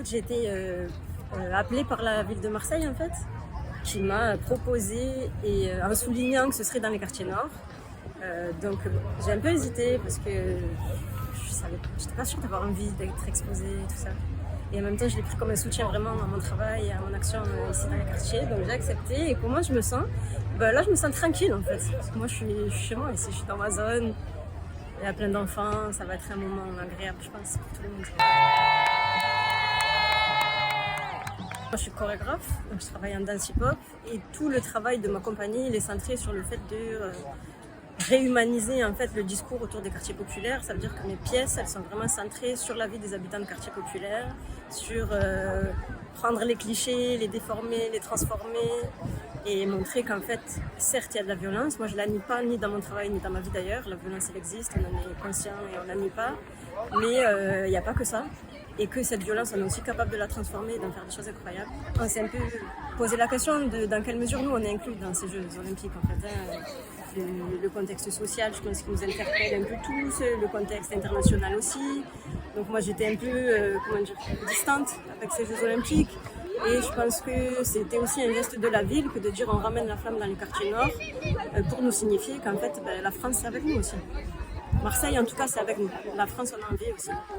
écoute, j'ai été appelée par la ville de Marseille, en fait, qui m'a proposé, et en soulignant que ce serait dans les quartiers nord. Donc j'ai un peu hésité parce que je n'étais pas sûre d'avoir envie d'être exposée et tout ça. Et en même temps, je l'ai pris comme un soutien vraiment à mon travail et à mon action ici dans les quartiers. Donc j'ai accepté. Et comment je me sens? Là, je me sens tranquille, en fait. Parce que moi, je suis chez moi ici, je suis dans ma zone. Il y a plein d'enfants, ça va être un moment agréable, je pense, pour tout le monde. Moi, je suis chorégraphe, donc je travaille en danse hip-hop. Et tout le travail de ma compagnie, il est centré sur le fait de réhumaniser en fait le discours autour des quartiers populaires. Ça veut dire que mes pièces, elles sont vraiment centrées sur la vie des habitants de quartiers populaires, sur prendre les clichés, les déformer, les transformer et montrer qu'en fait, certes, il y a de la violence. Moi, je la nie pas, ni dans mon travail, ni dans ma vie d'ailleurs. La violence, elle existe, on en est conscient et on la nie pas. Mais il n'y a pas que ça. Et que cette violence, on est aussi capable de la transformer et d'en faire des choses incroyables. On s'est un peu posé la question de dans quelle mesure nous, on est inclus dans ces Jeux olympiques, en fait. Le contexte social, je pense, qui nous interpelle un peu tous, le contexte international aussi. Donc moi, j'étais un peu, distante avec ces Jeux olympiques. Et je pense que c'était aussi un geste de la ville que de dire on ramène la flamme dans les quartiers nord pour nous signifier qu'en fait, la France, c'est avec nous aussi. Marseille, en tout cas, c'est avec nous. La France, on a envie aussi.